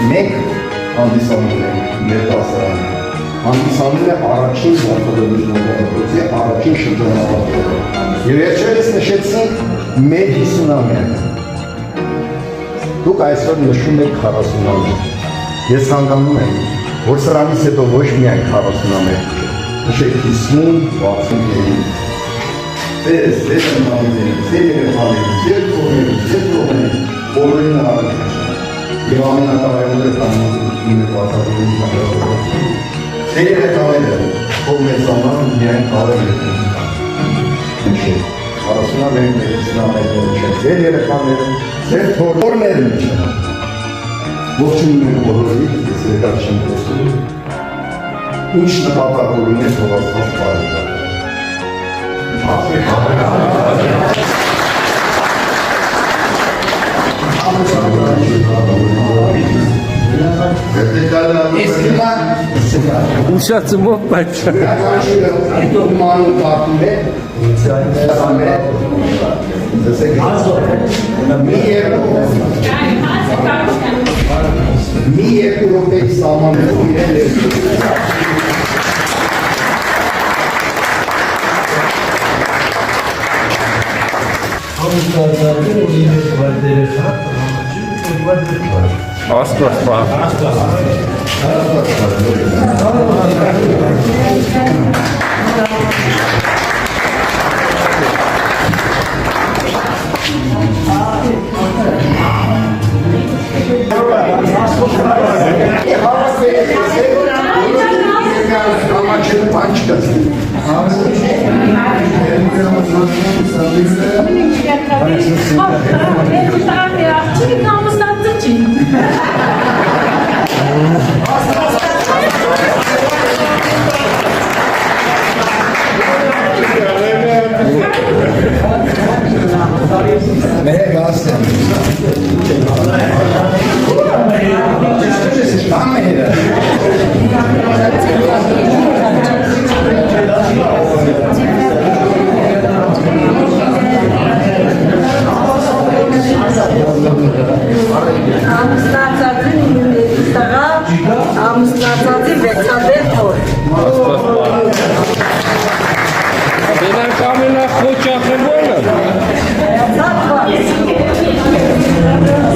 մենք հանդիսանում ենք մեր դասարանը, հանդիսանում է առաջին ողջունի առաջին շրջանավարտը։ Եվ վերջերս նշեցինք մեր 50-ամյակը։ Դուք այսօր նշում եք 40-ամյակ։ Ես ցանկանում եմ, որ սրանից հետո ոչ միայն 40-ամյակ, նշեք 50, 60-ին։ Ձեզ ընտանիքներին, ձեր երեխաներին, ձեր ծնողներին, ձեր ծնողներին, բոլորին առաջ եւ ամենակարևորը տանուտունը պատահում ձեր երեխաները ով մեծանան միայն կարող են նշել 40-ամյակ, 50-ամյակ չէ, ձեր երեխաները, ձեր թորները նշել ողջունում եմ բոլորին, ես երկար չեմ տեսնում ինչ նպատակորում է թողածված բարեկամներ Uşatımı başa. Asla.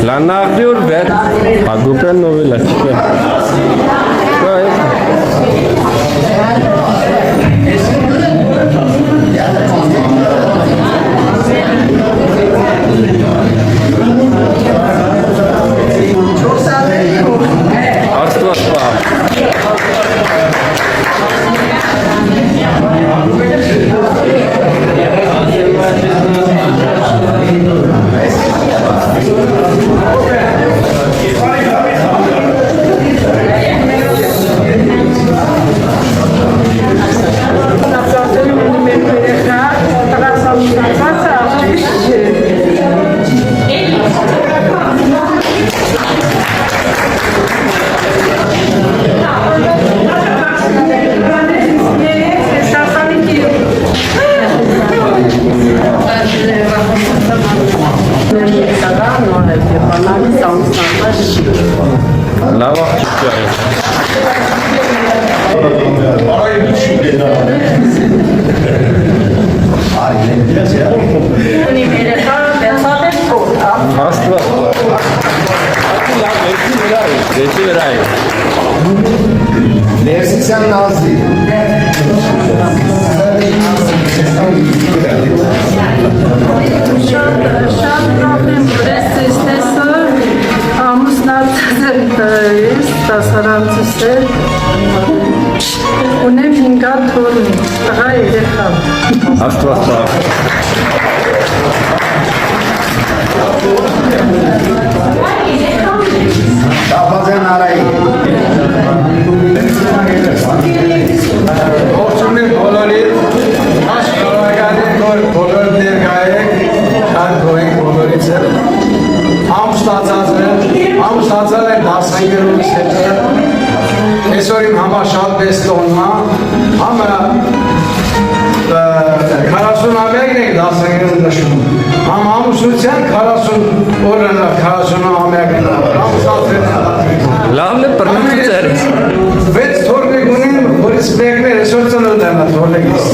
Lanagdiur bet, pagupen novel achke. Nersisan Nazlı. Ունեմ 5 հատ թոռ, տղա երեխա։ Աստված սաղ։ Շապազեն արայի։ Ողջունում եմ բոլորին, աշխարհականի բոլոր ներկայեք, շատ գոհ բոլորից եմ։ Ամուսնացած եմ 15-ից հետո։ Այսօր իմ համար շատ մեծ տոնն է, համը 40-ամյակն եք 15-ից նշում, համ ամուսնության 40 օրն է 40-ամյակն է։ Լավն է բռնուց էր։ Վեց թորնիկ ունին, որից մեկն է այսօր ծնունդ եմ թորնիկից։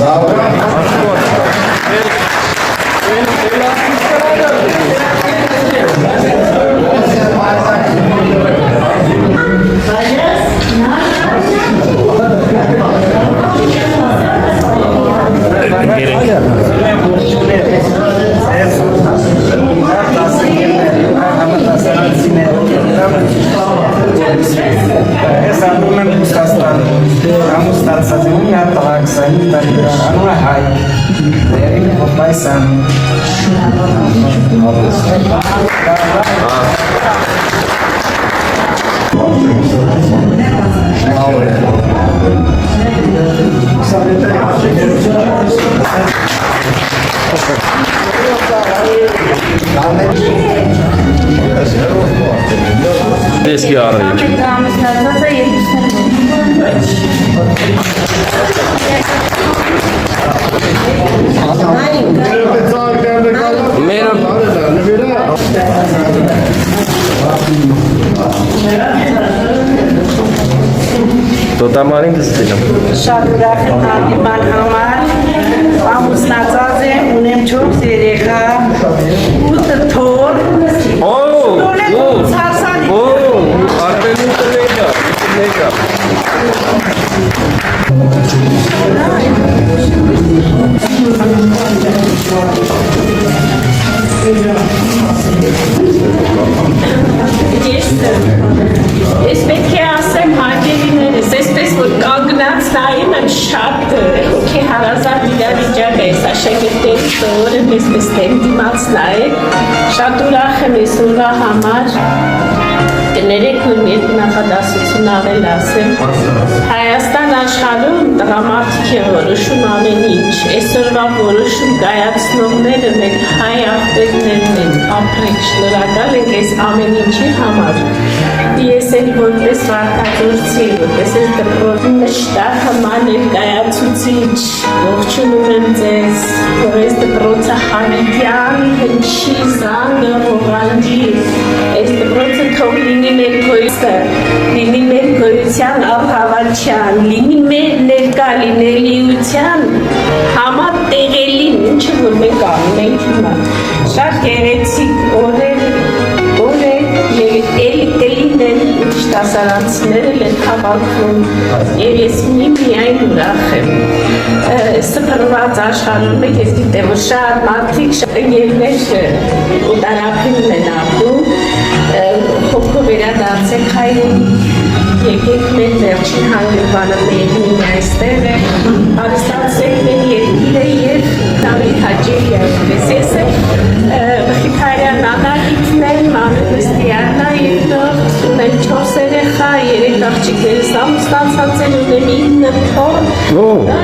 Ես անում եմ Ռուսաստանում, կամ ստացած եմ մի հատ տղաքսանի տարիքան, անում է հայ, դերին հոպայսան։ Դեսկի առիչ։ Տոտամարին դստիլում։ Շատ ուրախ եմ հանդիպման համար, ամուսնացած եմ, ունեմ 4 երեխա, 8 թոռ, Արդեն ուտելեգա։ Ես պետք է ասեմ հարգելիներս, այսպես որ կանգնած նայում եմ շատ հոգի հարազատ իրավիճակ է, սա շեգրտերի սովոր եմ այսպես դեմ դիմաց նայել, շատ ուրախ եմ այս օրվա համար, կներեք որ երկու նախադասություն ավել ասեմ, Հայաստան աշխարհում տղամարդիկ է որոշում ամեն ինչ, այսօրվա որոշում կայացնողները մեր հայ աղբերներն են, ապրեք, շնորհակալ ենք այս ամեն ինչի համար։ Ես էլ որպես վարքագործի, որպես այս դպրոցի մշտական ներկայացուցիչ, ողջունում եմ ձեզ, որ այս դպրոցը հավիտյան հնչի զանգը ողանջի, այս դպրոցը թող լինի մեր գույսը, լինի մեր գոյության առհավատության, լինի մեր ներկա լինելիության համատեղելին, ինչը որ մենք անում ենք հիմա, շատ գեղեցիկ օրեր Էլին են դասարանցիները են հավաքվում և ես միայն ուրախ եմ սփռված աշխարհում եք, ես գիտեմ որ շատ մարդիկ շատ ընկերներ ուտարապին են ապրում հոգով վերադարձեք հայրեն եկեք մեր վերջին հանդիպանը մեկնին այստեղ է հարստացեք մեր երկիրը և նավի հաճելի այդպես ես Մխիթարյան Անահիտներ, Մանուստյանա և ունեմ 4 երեխա, 3 աղջիկներս ամուսնացած են, ունեմ 9 թոռ,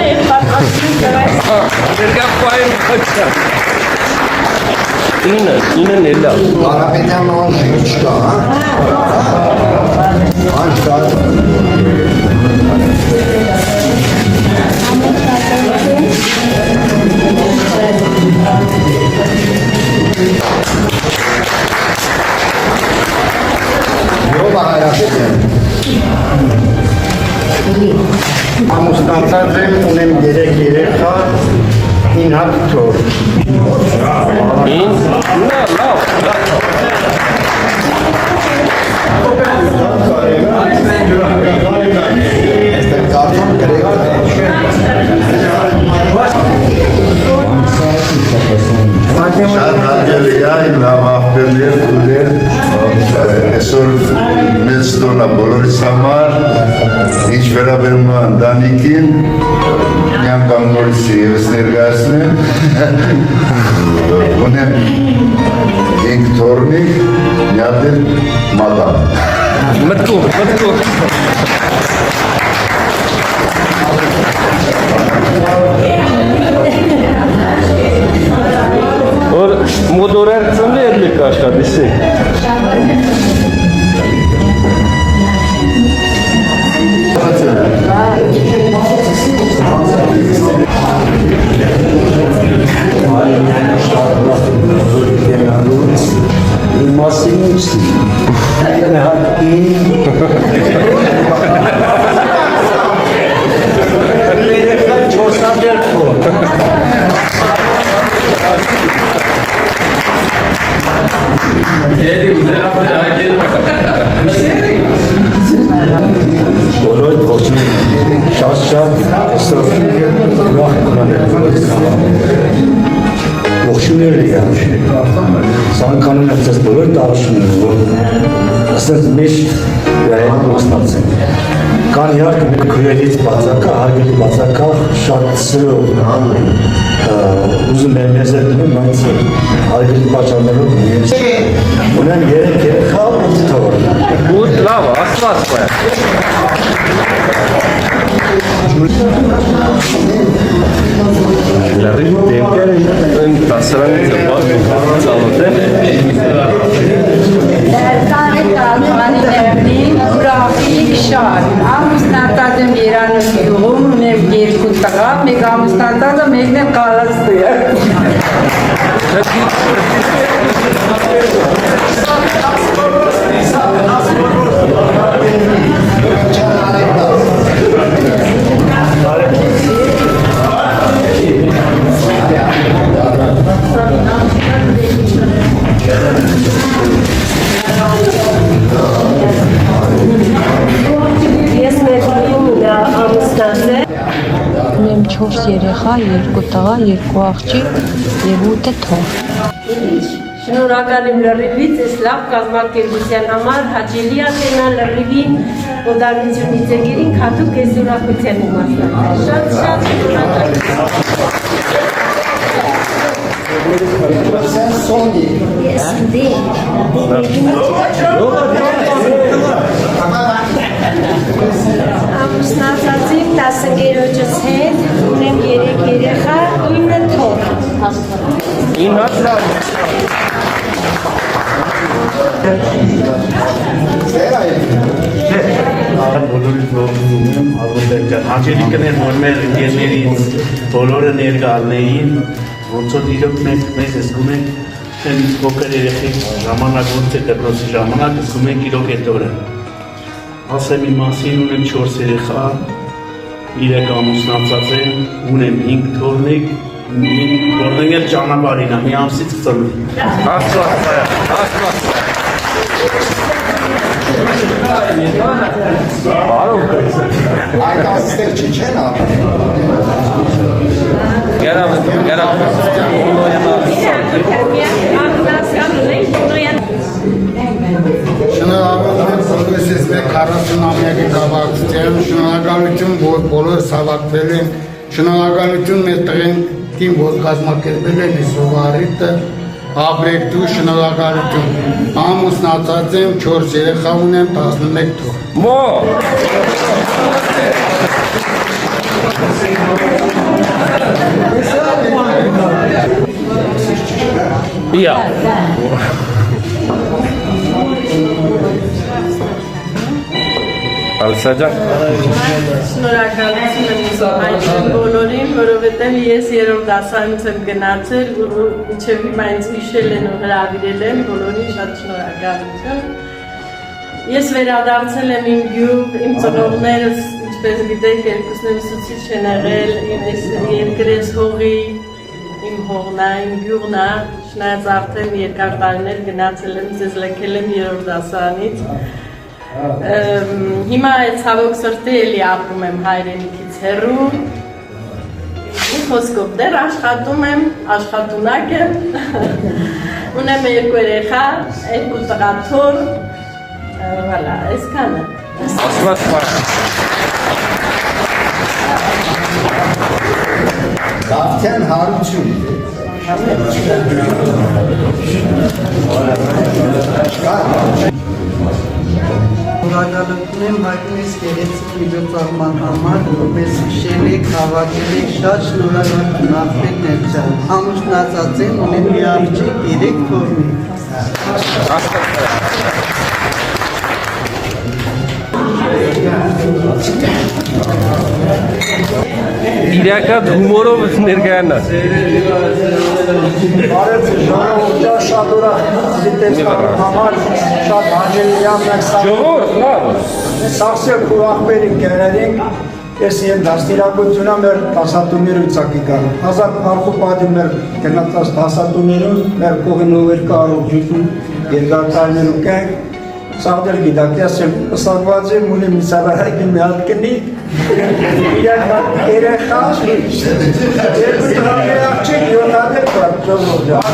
և պատասխանում դրայս։ Ներկապային խոչա։ Ինը նելա։ Արապետյան անժի չկա, անջ կա։ Յոբ Արապետյան։ Ամուսնացած եմ, ունեմ 3 երեխա, 9 հատ թոռ։ Այստեղ կարդամ Շատ հարգելի այն լավ աղբերներ ուներ այսօր մեծ տոնա բոլորիս համար ինչ վերաբերում է ընտանիքին մի անգամ նորից ես ներկայացնեմ ունեմ 5 թոռնիկ մի հատ էլ մատան Մտկում Որ մոդորեր ծնի էլի կաշկատիսի Մասին ուստի, շատ այսօր ուրախ ողջունել եմ ցանկանում եմ ձեզ բոլոր տարածում որ ասած միշտ վերահսկում ստացեմ կան իհարկե մեր քույրերից բացակա հարգելի բացակա շատ սրով ուզում եմ մեզ դնում բայց հարգելի պատճառներով ունեմ 3 երեխա ու թվոր Gut, լավ, աստված պայ Լարի դեմքերը են տասրանից ծալոտ է Ուրախիկ շար, ամուսնատած եմ Երանոս յուղում, ունեմ 2 տղա, մեկ ամուսնատածը մեկն եմ կալաստույը։ Ես մեր կինը ամուսնացել Ունեմ 4 երեխա, 2 տղա, 2 աղջիկ եւ 8 թոռ։ Շնորհակալ եմ լրիվից, այս լավ կազմակերպության համար հաճելի է տենալ լրիվին, օդանությունից եկերին հատուկ այս ուրախության եմ մասնակցել։ Շատ շնորհակալ Ամուսնացած եմ 10 ընկերոջս հետ, ունեմ 3 երեխա, 9 թոռ։ 9 լավ Բոլորից ողջունում եմ, Ալբերտ ջան, հաճելի կներ, որ մեր ընկերներից բոլորը ներկալնեին, ոնց որ իրոք մեզ զգում ենք այն փոքր երեխեք ժամանակ, ոնց է դպրոցի ժամանակ, զգում ենք իրոք այդ օրը։ Ասեմ իմ մասին ունեմ 4 երեխա, 3 ամուսնացած եմ, ունեմ 5 թոռնիկ, որն էլ ճանապարհին է, մի ամսից ծնվում։ Աստված Այդ աստեղ չի չեն ապրել Շնորհակալություն մեկ 40-ամյակի կապակցությամբ, շնորհակալություն որ բոլոր հավաքվել են, շնորհակալություն մեր տղենքին որ կազմակերպել են Իսովարիտը, ապրեկտու շնորհակալություն, ամուսնացած եմ, 4 երեխա ունեմ, 11 թոռ։ Մո Ია Ալսաջան Շնորհակալություն եմ այդքան բոլորին, որովհետև ես 3-րդ դասարանից եմ գնացել, ու մինչև հիմա ինձ հիշել են ու հրավիրել են, բոլորին շատ շնորհակալություն։ Ես վերադարձել եմ իմ գյուղ, իմ ծնողներս, ինչպես գիտեք, երկուսն եմ ուսուցիչ են եղել, իմ երկրես հողի, իմ հողն է, իմ գյուղն է, չնայած արդեն երկար տարիներ գնացել եմ, ձեզ լքել եմ 3-րդ դասարանից։ Հիմա այդ ցավոք սրտի էլի ապրում եմ հայրենիքից հեռու, մի խոսքով դեռ աշխատում եմ, աշխատունակ եմ, ունեմ 2 երեխա, 2 տղա թոռ, voilà, այսքանը։ Աստված պայ Գավթյան հարություն Շնորհակալություն եմ հայտնես գեղեցիկ միջոցառման համար, որ մեզ հիշել եք, հավաքել եք, շատ շնորհակալություն Ախմետ ջան։ Ամուսնացած եմ, ունեմ մի աղջիկ, 3 թոռնիկ։ Իրական հումորով ներկայանա Բարև ժողովուրդ, շատ ուրախ զիտեցնալու համար, շատ հաճելի ամենակ սաղսել ու աղբերին կերելինք, ես եմ դաստիրակությունը մեր տասատուներու ծակիկան, հազար արխու պատին մեր կնացած տասատուներու, մեր կողին ուվեր կարող ջութուն երկարտարներու կենք, Սաղդեր գիտակ, ասեմ, սաղված եմ ունի միսավարագին մի հատ կնի, իրան երեխա, երկու տրամի աղջիկ, յոթադեր կրակ, ճոզոր ջան։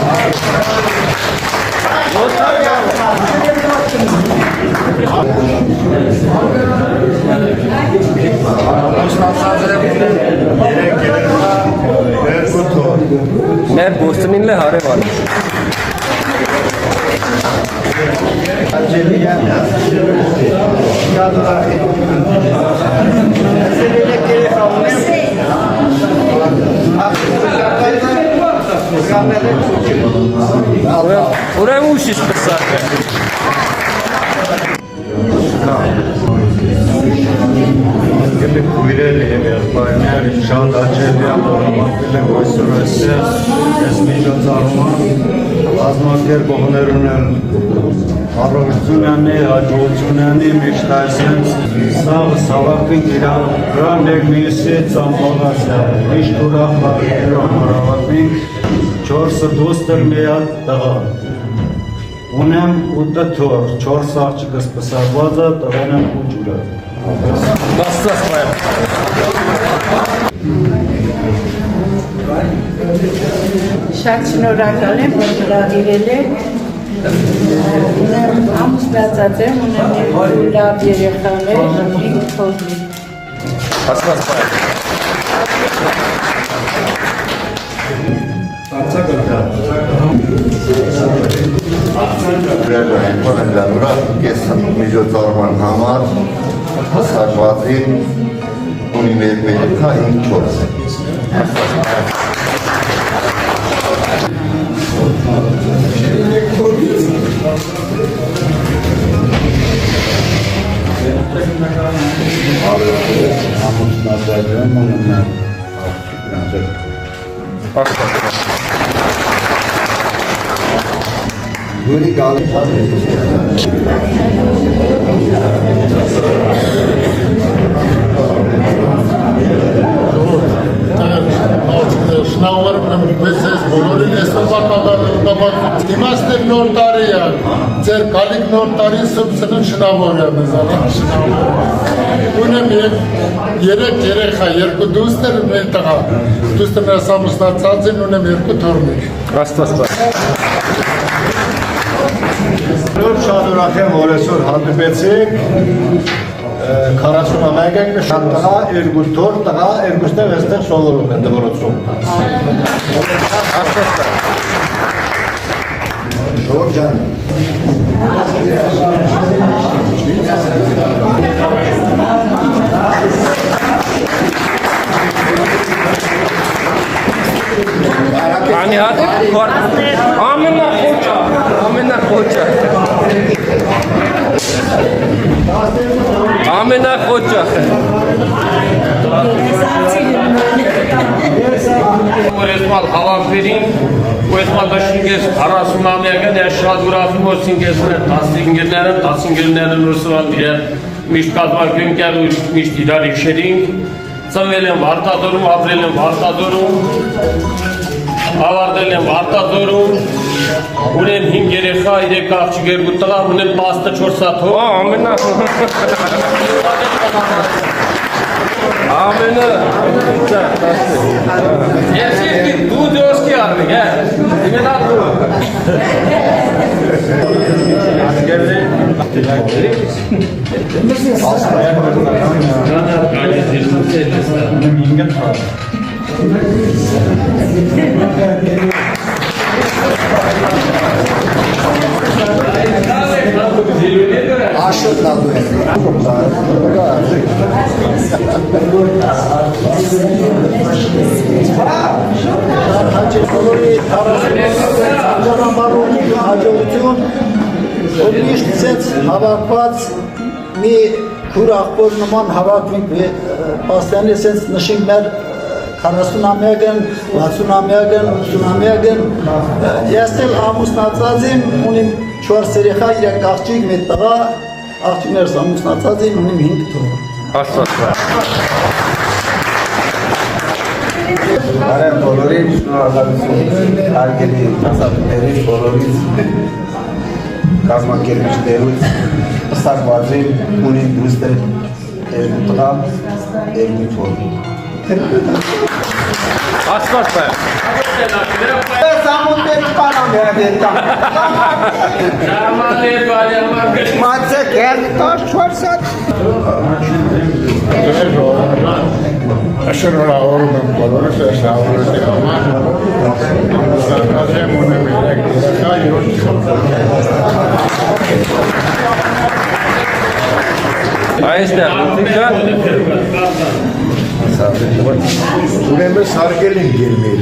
Մեր բոստնին լե հարև արի։ Ուրեմ ուշիշ պսակ է։ Գեպի կույրել եմ եղբայրներ, շատ աչելի ապորամատվել եմ այսօր ես միջոցառման ազմակեր կողներ ունել առողջությունյանի, հաջողությունյանի միշտ այսենց սաղ սավակվին իրան դեք միսի ծամպաղասյա միշտ ուրախ բարերով մարավատվինք 4 դոստր մի հատ տղա ունեմ 8 թոր 4 աղջիկս պսակված է տղան եմ ու ջուրը Բաստաս պայր։ Շատ շնորհակալ եմ, որ հրավիրել եք։ Ամուսնացած եմ, ունեմ երկու լավ երեխաներ, 5 թոռի։ Բաստաս պայր։ Ես միջոցառման համար հասարվածին ունի մեր երեխա 5-4 Յուրի գալի Շնորհակալ եմ մեզ բոլորին այսօրվա տաղավարին։ Իմաստն նոր տարի է, ձեր կալիք նոր տարին սուբսնն շնորհավոր է մեզան, ունեմ 3 երեխա, 2 դուստր ու 1 տղա։ Դուստերն ամուսնացած են, ունեմ 2 թոռներ։ Բաստաս պայր։ Շատ ուրախ եմ, որ այսօր հանդիպեցիք 41 եք շատ տղա, 2 թոր տղա, 2-ներ այստեղ սովորում են դպրոցում։ Շոր ջան Անի հատ ամենա խոճա ամենա խոճա որ այսmal հավաքվերին ու այսmal դաշինք ես 40-ամյակն ես շատ ուրախ եմ որ ինքես 15-ները նորսվան իրար միշտ կազմակերպենք ու միշտ իրար հիշերինք ծնվել եմ Վարտադորում, ապրել եմ Վարտադորում ավարտել եմ Վարտադորում ունեմ 5 երեխա, 3 աղջիկ, 2 տղա, ունեմ 14 հատ հոր ամենա Ես դու դոսկի արվի, իմենա դու Աշոտ նալու է հաջողություն որ միշտ ցած հավաքված մի քուր աղբոր նման հավաքվենք պաստյանի ցած նշենք մեր 40-ամյակն, 60-ամյակն, 80-ամյակն ես էլ ամուսնացած եմ, ունիմ 4 երեխա, 3 աղջիկ, 1 տղա, աղջիկներս ամուսնացած եմ, ունիմ 5 թոռ։ Աստված։ Բարև բոլորին, շնորհակալություն հարգելի մասնակիցներին բոլորից։ կազմակերպիչներուց ստակված են ունին դուստր երկու տղա, երկու թոռ։ Աստված բա։ Սամուտեր պարան երդետան։ Շարմաներ բարյամակ։ Մացեք երդտաշ չորսած։ Շնորհավորում եմ բոլորս այս հավելքի համար։ Զարգացած եմ ունեմ երեք երեխա, 7 Այստեղ մտիկա։ Ուրեմն սարքել են գերներ,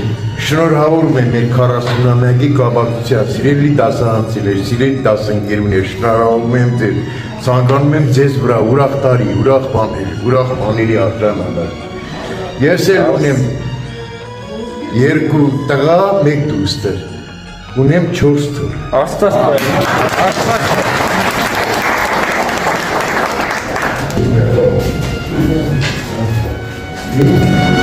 շնորհավորում եմ մեր 40-ամյակի կապակցության սիրելի դասարանցիներ, սիրելի դասընկերներ, շնորհավորում եմ ձեզ, ցանկանում եմ ձեզ վրա ուրախ տարի, ուրախ բաների արտանալար։ Ես էլ ունեմ 2 տղա, 1 դուստր, ունեմ 4 թոռ։ Աստված բա։ Աստված։ Thank you.